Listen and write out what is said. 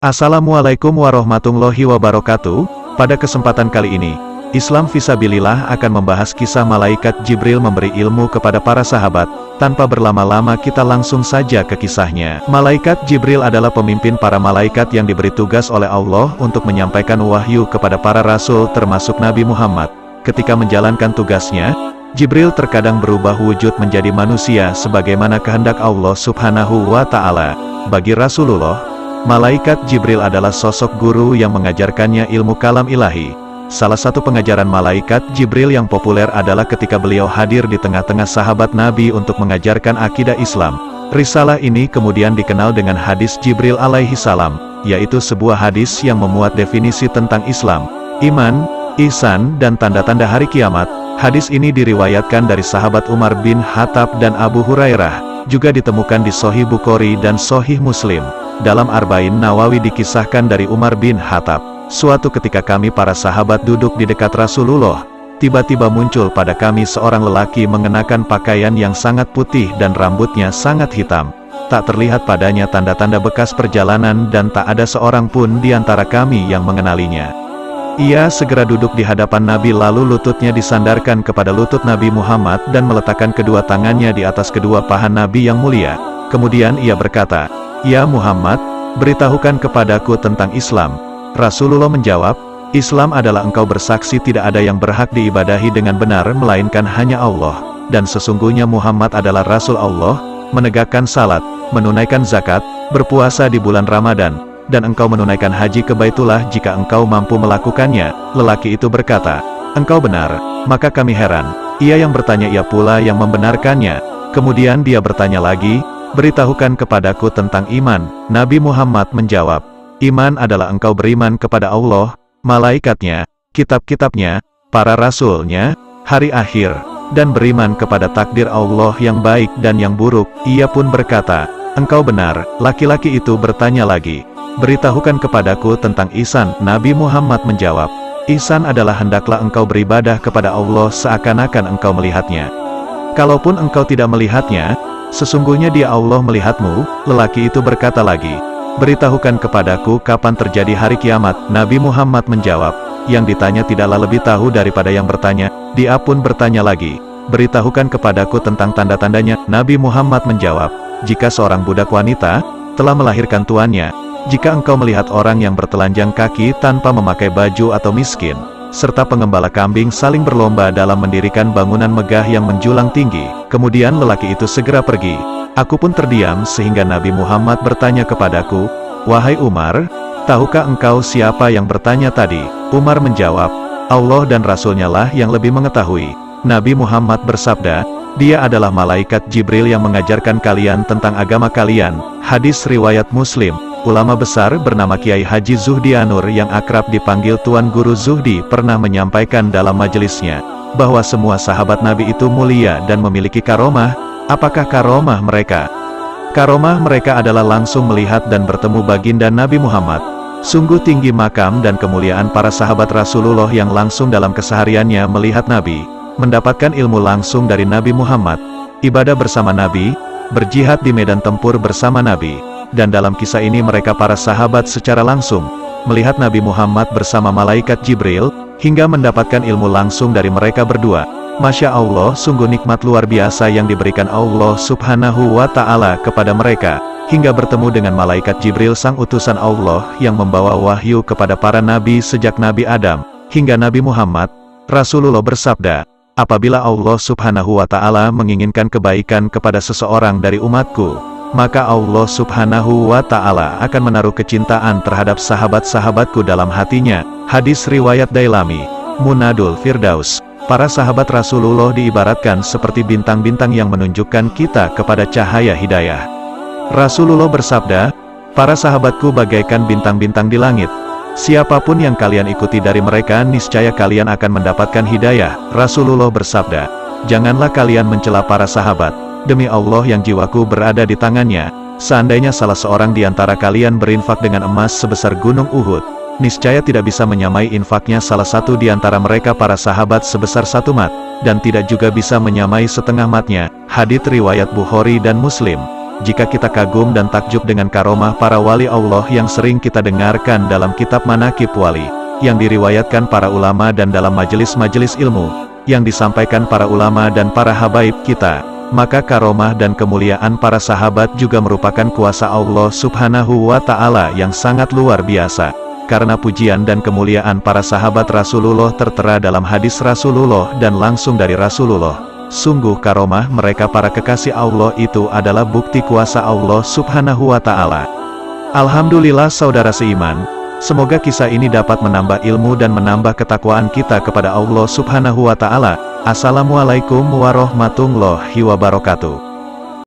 Assalamualaikum warahmatullahi wabarakatuh. Pada kesempatan kali ini, Islam Fisabilillah akan membahas kisah malaikat Jibril memberi ilmu kepada para sahabat. Tanpa berlama-lama kita langsung saja ke kisahnya. Malaikat Jibril adalah pemimpin para malaikat yang diberi tugas oleh Allah untuk menyampaikan wahyu kepada para rasul termasuk Nabi Muhammad. Ketika menjalankan tugasnya, Jibril terkadang berubah wujud menjadi manusia sebagaimana kehendak Allah Subhanahu wa Ta'ala. Bagi Rasulullah, malaikat Jibril adalah sosok guru yang mengajarkannya ilmu kalam ilahi. Salah satu pengajaran malaikat Jibril yang populer adalah ketika beliau hadir di tengah-tengah sahabat Nabi untuk mengajarkan akidah Islam. Risalah ini kemudian dikenal dengan hadis Jibril alaihi salam, yaitu sebuah hadis yang memuat definisi tentang Islam, iman, ihsan, dan tanda-tanda hari kiamat. Hadis ini diriwayatkan dari sahabat Umar bin Khattab dan Abu Hurairah, juga ditemukan di Sahih Bukhari dan Sahih Muslim. Dalam Arba'in Nawawi dikisahkan dari Umar bin Khattab, suatu ketika kami para sahabat duduk di dekat Rasulullah, tiba-tiba muncul pada kami seorang lelaki mengenakan pakaian yang sangat putih dan rambutnya sangat hitam. Tak terlihat padanya tanda-tanda bekas perjalanan dan tak ada seorang pun di antara kami yang mengenalinya. Ia segera duduk di hadapan Nabi lalu lututnya disandarkan kepada lutut Nabi Muhammad dan meletakkan kedua tangannya di atas kedua paha Nabi yang mulia. Kemudian ia berkata, "Ya Muhammad, beritahukan kepadaku tentang Islam." Rasulullah menjawab, "Islam adalah engkau bersaksi tidak ada yang berhak diibadahi dengan benar melainkan hanya Allah, dan sesungguhnya Muhammad adalah Rasul Allah, menegakkan salat, menunaikan zakat, berpuasa di bulan Ramadan, dan engkau menunaikan haji ke Baitullah jika engkau mampu melakukannya." Lelaki itu berkata, "Engkau benar." Maka kami heran. Ia yang bertanya ia pula yang membenarkannya. Kemudian dia bertanya lagi, "Beritahukan kepadaku tentang iman." Nabi Muhammad menjawab, "Iman adalah engkau beriman kepada Allah, malaikatnya, kitab-kitabnya, para rasulnya, hari akhir, dan beriman kepada takdir Allah yang baik dan yang buruk." Ia pun berkata, "Engkau benar." Laki-laki itu bertanya lagi, "Beritahukan kepadaku tentang ihsan." Nabi Muhammad menjawab, "Ihsan adalah hendaklah engkau beribadah kepada Allah seakan-akan engkau melihatnya. Kalaupun engkau tidak melihatnya, sesungguhnya Dia Allah melihatmu." Lelaki itu berkata lagi, "Beritahukan kepadaku kapan terjadi hari kiamat." Nabi Muhammad menjawab, "Yang ditanya tidaklah lebih tahu daripada yang bertanya." Dia pun bertanya lagi, "Beritahukan kepadaku tentang tanda-tandanya." Nabi Muhammad menjawab, "Jika seorang budak wanita telah melahirkan tuannya, jika engkau melihat orang yang bertelanjang kaki tanpa memakai baju atau miskin, serta pengembala kambing saling berlomba dalam mendirikan bangunan megah yang menjulang tinggi." Kemudian lelaki itu segera pergi. Aku pun terdiam sehingga Nabi Muhammad bertanya kepadaku, "Wahai Umar, tahukah engkau siapa yang bertanya tadi?" Umar menjawab, "Allah dan Rasulnya lah yang lebih mengetahui." Nabi Muhammad bersabda, "Dia adalah malaikat Jibril yang mengajarkan kalian tentang agama kalian." Hadis riwayat Muslim. Ulama besar bernama Kiai Haji Zuhdi Anur yang akrab dipanggil Tuan Guru Zuhdi pernah menyampaikan dalam majelisnya, bahwa semua sahabat Nabi itu mulia dan memiliki karomah. Apakah karomah mereka? Karomah mereka adalah langsung melihat dan bertemu baginda Nabi Muhammad. Sungguh tinggi makam dan kemuliaan para sahabat Rasulullah yang langsung dalam kesehariannya melihat Nabi, mendapatkan ilmu langsung dari Nabi Muhammad, ibadah bersama Nabi, berjihad di medan tempur bersama Nabi. Dan dalam kisah ini mereka para sahabat secara langsung melihat Nabi Muhammad bersama malaikat Jibril, hingga mendapatkan ilmu langsung dari mereka berdua. Masya Allah, sungguh nikmat luar biasa yang diberikan Allah Subhanahu wa Ta'ala kepada mereka, hingga bertemu dengan malaikat Jibril sang utusan Allah yang membawa wahyu kepada para nabi sejak Nabi Adam hingga Nabi Muhammad. Rasulullah bersabda, "Apabila Allah Subhanahu wa Ta'ala menginginkan kebaikan kepada seseorang dari umatku, maka Allah Subhanahu wa Ta'ala akan menaruh kecintaan terhadap sahabat-sahabatku dalam hatinya." Hadis riwayat Dailami. Munadul Firdaus. Para sahabat Rasulullah diibaratkan seperti bintang-bintang yang menunjukkan kita kepada cahaya hidayah. Rasulullah bersabda, "Para sahabatku bagaikan bintang-bintang di langit. Siapapun yang kalian ikuti dari mereka niscaya kalian akan mendapatkan hidayah." Rasulullah bersabda, "Janganlah kalian mencela para sahabat. Demi Allah yang jiwaku berada di tangannya, seandainya salah seorang di antara kalian berinfak dengan emas sebesar gunung Uhud, niscaya tidak bisa menyamai infaknya salah satu di antara mereka para sahabat sebesar satu mat, dan tidak juga bisa menyamai setengah matnya." Hadits riwayat Bukhari dan Muslim. jika kita kagum dan takjub dengan karomah para wali Allah yang sering kita dengarkan dalam kitab Manaqib Wali, yang diriwayatkan para ulama dan dalam majelis-majelis ilmu, yang disampaikan para ulama dan para habaib kita, maka karomah dan kemuliaan para sahabat juga merupakan kuasa Allah Subhanahu wa Ta'ala yang sangat luar biasa. Karena pujian dan kemuliaan para sahabat Rasulullah tertera dalam hadis Rasulullah dan langsung dari Rasulullah. Sungguh karomah mereka para kekasih Allah itu adalah bukti kuasa Allah Subhanahu wa Ta'ala. Alhamdulillah saudara seiman, semoga kisah ini dapat menambah ilmu dan menambah ketakwaan kita kepada Allah Subhanahu wa Ta'ala. Assalamualaikum warahmatullahi wabarakatuh.